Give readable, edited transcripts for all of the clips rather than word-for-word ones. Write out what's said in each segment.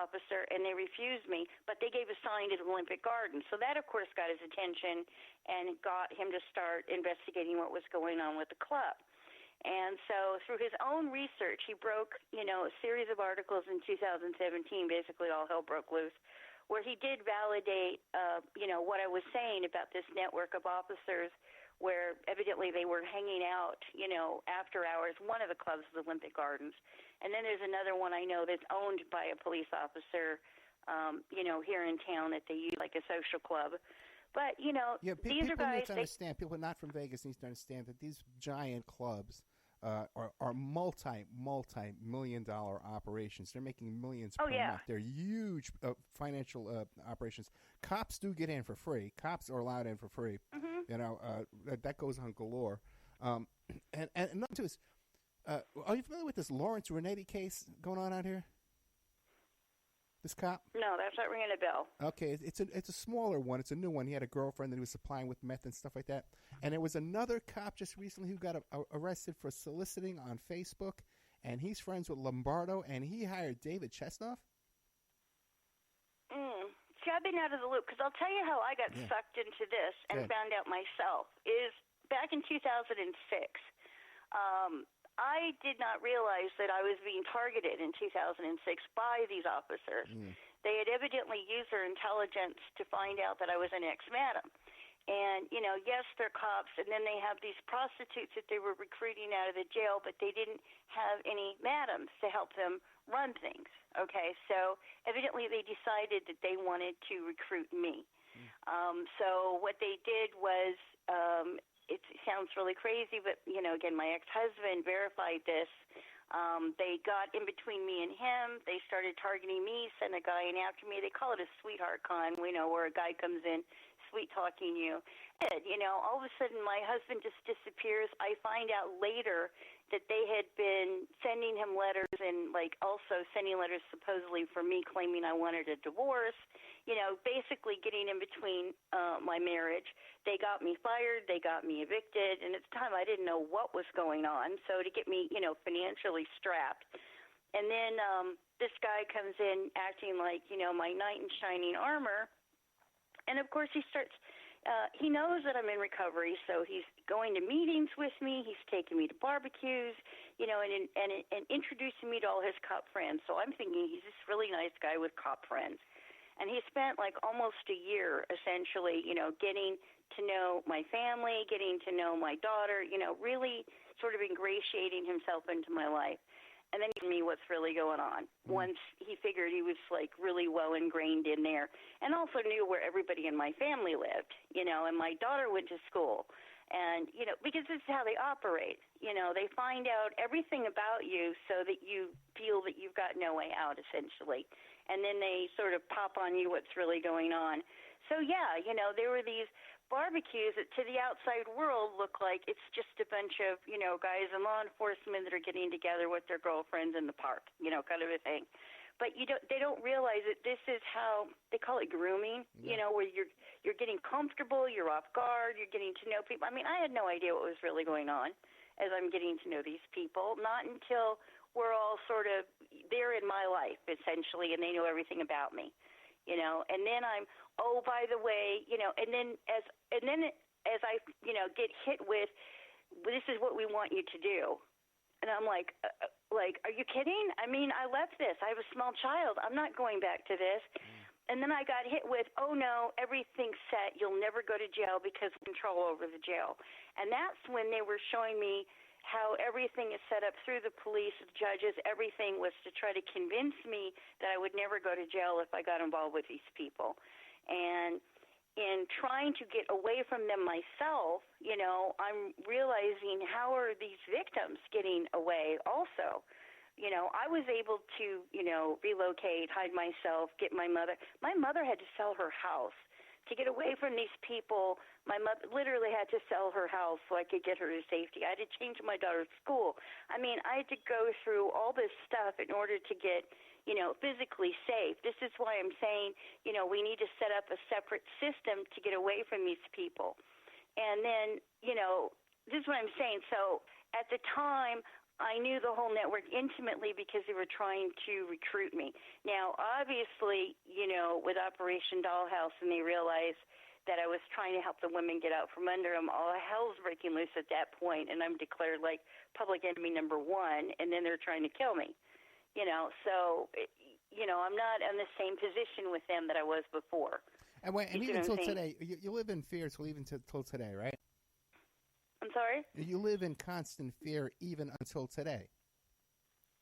officer, and they refused me, but they gave a sign to the Olympic Gardens. So that, of course, got his attention and got him to start investigating what was going on with the club. And so through his own research, he broke, a series of articles in 2017, basically all hell broke loose, where he did validate, what I was saying about this network of officers where evidently they were hanging out, after hours. One of the clubs is Olympic Gardens. And then there's another one I know that's owned by a police officer, here in town that they use like a social club. But, these are guys... People need to understand, people not from Vegas need to understand that these giant clubs are multi-million-dollar operations. They're making millions per month. They're huge financial operations. Cops do get in for free. Cops are allowed in for free. Mm-hmm. That goes on galore. And another too is, are you familiar with this Lawrence Renetti case going on out here? This cop? No, that's not ringing a bell. Okay, it's a smaller one. It's a new one. He had a girlfriend that he was supplying with meth and stuff like that. And there was another cop just recently who got arrested for soliciting on Facebook, and he's friends with Lombardo, and he hired David Chesnoff. See, I've been out of the loop, because I'll tell you how I got sucked into this and found out myself. Is back in 2006, I did not realize that I was being targeted in 2006 by these officers. They had evidently used their intelligence to find out that I was an ex-madam. And, yes, they're cops, and then they have these prostitutes that they were recruiting out of the jail, but they didn't have any madams to help them run things, okay? So evidently they decided that they wanted to recruit me. So what they did was... it sounds really crazy, but, again, my ex-husband verified this. They got in between me and him. They started targeting me, sent a guy in after me. They call it a sweetheart con, where a guy comes in sweet-talking you. And, all of a sudden my husband just disappears. I find out later that they had been sending him letters and, also sending letters supposedly for me claiming I wanted a divorce, basically getting in between my marriage. They got me fired. They got me evicted. And at the time, I didn't know what was going on. So to get me, financially strapped. And then this guy comes in acting like, my knight in shining armor. And, of course, he starts... he knows that I'm in recovery, so he's going to meetings with me. He's taking me to barbecues, and introducing me to all his cop friends. So I'm thinking he's this really nice guy with cop friends. And he spent almost a year, essentially, getting to know my family, getting to know my daughter, really sort of ingratiating himself into my life. And then he told me what's really going on. Once he figured he was really well ingrained in there, and also knew where everybody in my family lived, and my daughter went to school. And, because this is how they operate, they find out everything about you so that you feel that you've got no way out, essentially. And then they sort of pop on you what's really going on. So, yeah, there were these barbecues that to the outside world look like it's just a bunch of, guys in law enforcement that are getting together with their girlfriends in the park, kind of a thing. But they don't realize that this is how they call it grooming, where you're getting comfortable, you're off guard, you're getting to know people. I mean, I had no idea what was really going on as I'm getting to know these people, not until we're all sort of they're in my life, essentially, and they know everything about me, and then I'm, oh, by the way, and then as I, get hit with, this is what we want you to do. And I'm like, are you kidding? I mean, I left this. I have a small child. I'm not going back to this. And then I got hit with, oh, no, everything's set. You'll never go to jail because of control over the jail. And that's when they were showing me how everything is set up through the police, the judges, everything was to try to convince me that I would never go to jail if I got involved with these people. And in trying to get away from them myself, I'm realizing how are these victims getting away also. I was able to, relocate, hide myself, get my mother. My mother had to sell her house to get away from these people. My mother literally had to sell her house so I could get her to safety. I had to change my daughter's school. I mean, I had to go through all this stuff in order to get, physically safe. This is why I'm saying, we need to set up a separate system to get away from these people. And then, this is what I'm saying. So at the time, I knew the whole network intimately because they were trying to recruit me. Now, obviously, with Operation Dollhouse, and they realized that I was trying to help the women get out from under them, all hell's breaking loose at that point, and I'm declared like public enemy number one, and then they're trying to kill me. So, I'm not in the same position with them that I was before. And even till today, you live in fear even till today, right? I'm sorry? You live in constant fear even until today.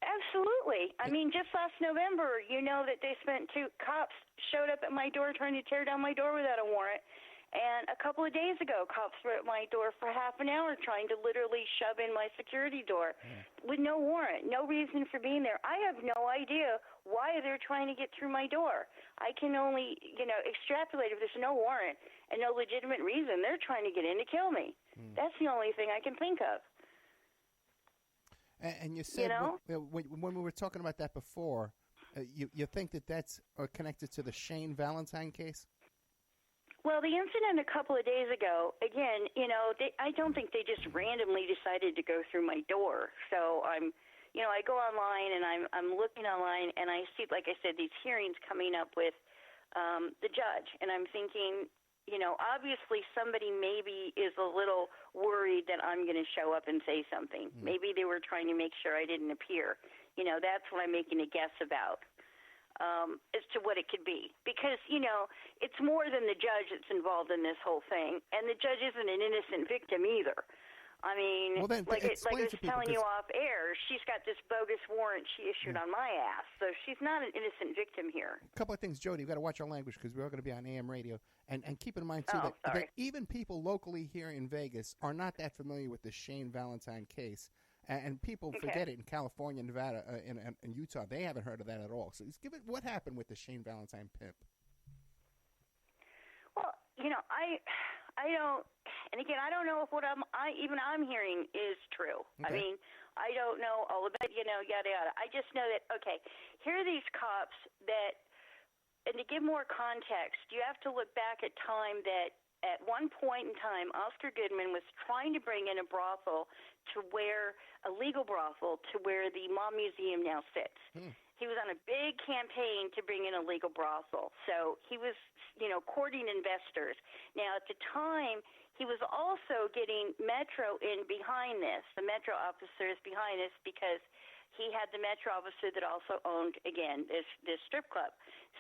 Absolutely. I mean, just last November, that they spent 2 cops showed up at my door trying to tear down my door without a warrant. And a couple of days ago, cops were at my door for half an hour trying to literally shove in my security door with no warrant, no reason for being there. I have no idea why they're trying to get through my door. I can only, extrapolate if there's no warrant and no legitimate reason. They're trying to get in to kill me. That's the only thing I can think of. And you said, when we were talking about that before, you think that's connected to the Shane Valentine case? Well, the incident a couple of days ago, again, I don't think they just randomly decided to go through my door. So I go online and I'm looking online and I see, like I said, these hearings coming up with the judge. And I'm thinking, obviously somebody maybe is a little worried that I'm going to show up and say something. Maybe they were trying to make sure I didn't appear. That's what I'm making a guess about. As to what it could be. Because, it's more than the judge that's involved in this whole thing. And the judge isn't an innocent victim either. I mean, like I was telling you off air, she's got this bogus warrant she issued on my ass. So she's not an innocent victim here. A couple of things, Jody. You've got to watch our language because we're going to be on AM radio. And keep in mind, too, that even people locally here in Vegas are not that familiar with the Shane Valentine case. And people forget it in California, Nevada, and Utah. They haven't heard of that at all. So give it what happened with the Shane Valentine pimp. Well, I don't, and again, I don't know if what I'm hearing is true. Okay. I mean, I don't know all about, yada, yada. I just know that, here are these cops that, and to give more context, you have to look back at time that at one point in time, Oscar Goodman was trying to bring in a brothel a legal brothel to where the Mom Museum now sits. He was on a big campaign to bring in a legal brothel. So he was, courting investors. Now, at the time, he was also getting Metro in behind this, the Metro officers behind this, because he had the Metro officer that also owned, again, this strip club.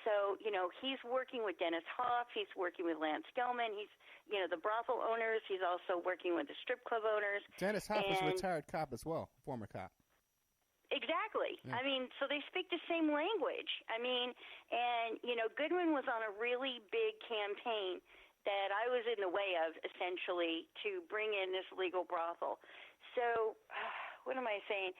So, he's working with Dennis Hoff. He's working with Lance Gelman. He's, the brothel owners. He's also working with the strip club owners. Dennis Hoff is a retired cop as well, former cop. Exactly. Yeah. I mean, so they speak the same language. I mean, and, Goodman was on a really big campaign that I was in the way of, essentially, to bring in this legal brothel. So, what am I saying?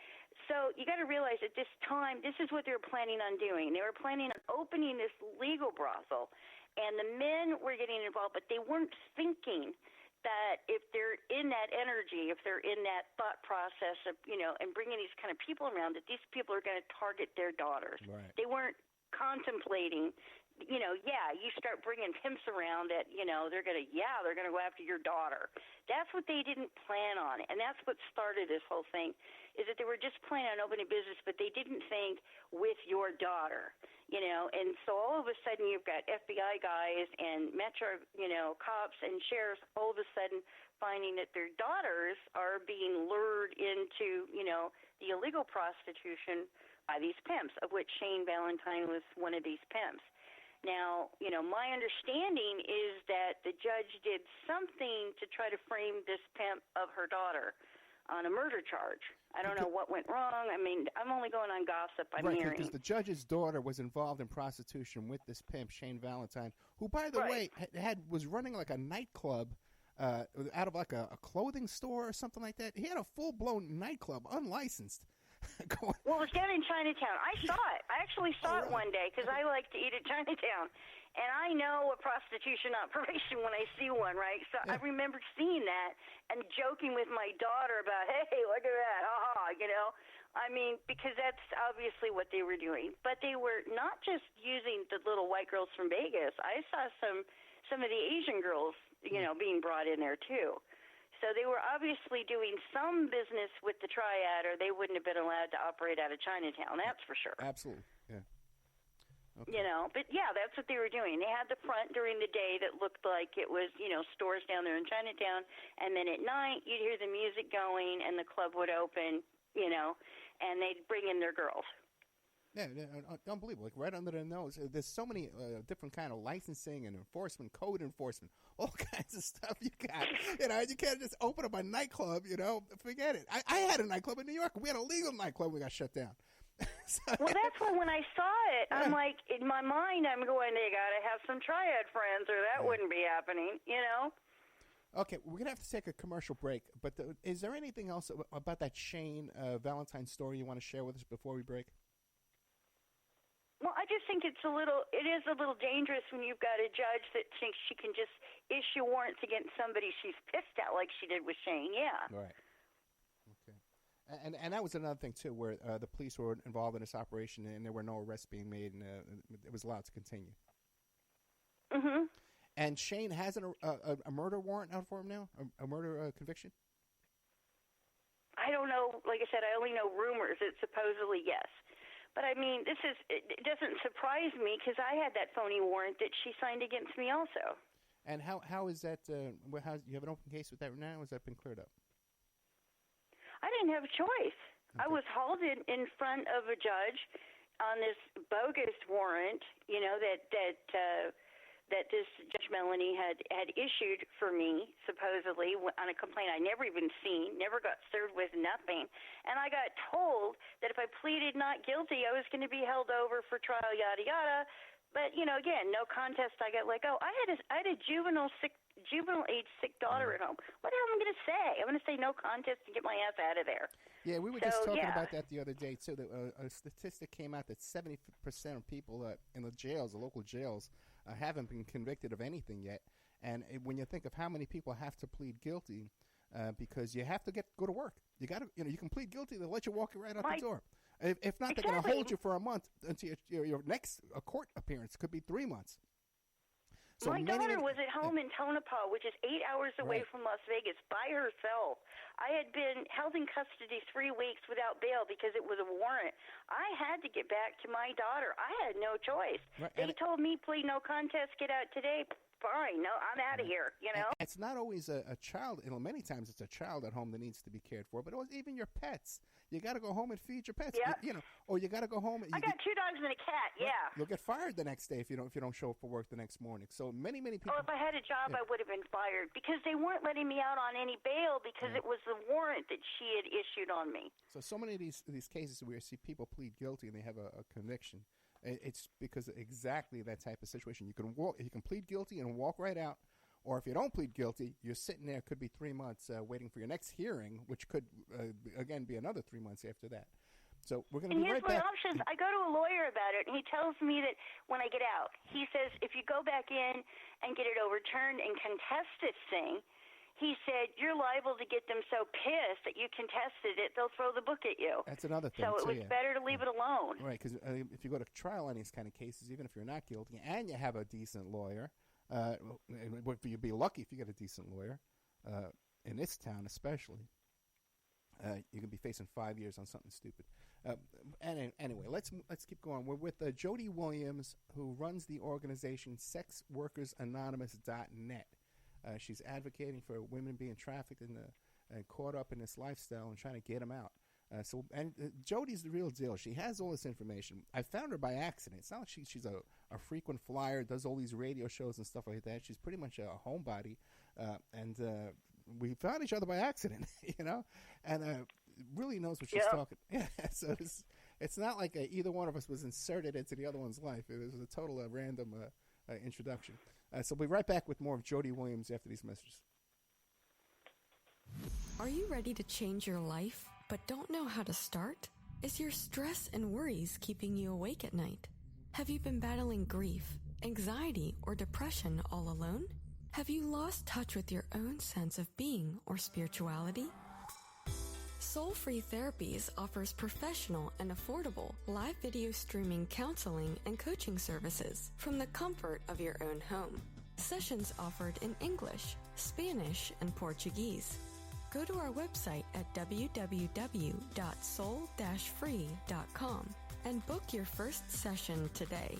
So you got to realize at this time, this is what they were planning on doing. They were planning on opening this legal brothel, and the men were getting involved, but they weren't thinking that if they're in that energy, if they're in that thought process of, and bringing these kind of people around, that these people are going to target their daughters. Right. They weren't contemplating, you start bringing pimps around that, they're going to go after your daughter. That's what they didn't plan on. And that's what started this whole thing, is that they were just planning on opening a business, but they didn't think with your daughter, And so all of a sudden you've got FBI guys and Metro, cops and sheriffs all of a sudden finding that their daughters are being lured into, the illegal prostitution by these pimps, of which Shane Valentine was one of these pimps. Now, my understanding is that the judge did something to try to frame this pimp of her daughter on a murder charge. I don't know what went wrong. I mean, I'm only going on gossip I'm hearing. Because the judge's daughter was involved in prostitution with this pimp, Shane Valentine, who, by the way, was running like a nightclub out of like a clothing store or something like that. He had a full-blown nightclub, unlicensed. Well, it was down in Chinatown. I saw it. I actually saw it one day because I like to eat at Chinatown. And I know a prostitution operation when I see one, right? So I remember seeing that and joking with my daughter about, hey, look at that, I mean, because that's obviously what they were doing. But they were not just using the little white girls from Vegas. I saw some of the Asian girls, being brought in there too. So they were obviously doing some business with the Triad, or they wouldn't have been allowed to operate out of Chinatown. That's for sure. Absolutely, yeah. Okay. You know, but yeah, that's what they were doing. They had the front during the day that looked like it was, you know, stores down there in Chinatown, and then at night you'd hear the music going and the club would open, you know, and they'd bring in their girls. Yeah, unbelievable. Like right under their nose. There's so many different kind of licensing and enforcement, code enforcement, all kinds of stuff you got. You know, you can't just open up a nightclub, you know, forget it. I had a nightclub in New York. We had a legal nightclub. We got shut down. Well, that's when I saw it, I'm like, in my mind, I'm going, they got to have some Triad friends or that wouldn't be happening, you know? Okay, we're going to have to take a commercial break, but is there anything else about that Shane Valentine story you want to share with us before we break? Well, I just think it is a little dangerous when you've got a judge that thinks she can just issue warrants against somebody she's pissed at like she did with Shane, yeah. Right. And that was another thing, too, where the police were involved in this operation and there were no arrests being made and it was allowed to continue. Mm-hmm. And Shane has a murder warrant out for him now? A murder conviction? I don't know. Like I said, I only know rumors. It's supposedly yes. But, I mean, it doesn't surprise me because I had that phony warrant that she signed against me also. And how is that you have an open case with that now? Has that been cleared up? I didn't have a choice. Okay. I was hauled in front of a judge on this bogus warrant, you know, that this Judge Melanie had issued for me, supposedly, on a complaint I never even seen, never got served with, nothing. And I got told that if I pleaded not guilty, I was going to be held over for trial, yada, yada. But, you know, again, no contest, I got let go. I had a juvenile age sick daughter at home. What the hell am I going to say? I'm going to say no contest and get my ass out of there. Yeah, we were just talking about that the other day, too. That, a statistic came out that 70% of people in the jails, the local jails, haven't been convicted of anything yet. And when you think of how many people have to plead guilty because you have to go to work. You got to, you know, you can plead guilty, they'll let you walk right out the door. If not, they're going to hold you for a month until your next court appearance. Could be 3 months. So my daughter was at home in Tonopah, which is 8 hours away from Las Vegas, by herself. I had been held in custody 3 weeks without bail because it was a warrant. I had to get back to my daughter. I had no choice. Right. They told me, plead no contest, get out today. Fine, no, I'm out of here, you know? It's not always a child. You know, many times it's a child at home that needs to be cared for, but it was even your pets. You got to go home and feed your pets. Yep. You know, or you got to go home. I got 2 dogs and a cat. Yeah. You'll get fired the next day if you don't show up for work the next morning. So many people. Oh, if I had a job, I would have been fired because they weren't letting me out on any bail because it was the warrant that she had issued on me. So many of these cases where you see people plead guilty and they have a conviction, it's because of exactly that type of situation. You can plead guilty and walk right out. Or if you don't plead guilty, you're sitting there, could be 3 months waiting for your next hearing, which could, again, be another 3 months after that. So we're going to be right back. And here's my options. I go to a lawyer about it, and he tells me that when I get out, he says if you go back in and get it overturned and contest this thing, he said you're liable to get them so pissed that you contested it, they'll throw the book at you. That's another thing. So it was better to leave it alone. Right, because if you go to trial on these kind of cases, even if you're not guilty and you have a decent lawyer, you'd be lucky if you get a decent lawyer in this town, especially. You can be facing 5 years on something stupid. Anyway, let's keep going. We're with Jody Williams, who runs the organization SexWorkersAnonymous.net. She's advocating for women being trafficked and caught up in this lifestyle and trying to get them out. Jody's the real deal. She has all this information. I found her by accident. It's not like she's a frequent flyer, does all these radio shows and stuff like that. She's pretty much a homebody, and we found each other by accident, you know, and really knows what she's talking. Yeah, so it's not like either one of us was inserted into the other one's life. It was a total random introduction. So we'll be right back with more of Jody Williams after these messages. Are you ready to change your life, but don't know how to start? Is your stress and worries keeping you awake at night? Have you been battling grief, anxiety, or depression all alone? Have you lost touch with your own sense of being or spirituality? Soul Free Therapies offers professional and affordable live video streaming counseling and coaching services from the comfort of your own home. Sessions offered in English, Spanish, and Portuguese. Go to our website at www.soul-free.com and book your first session today.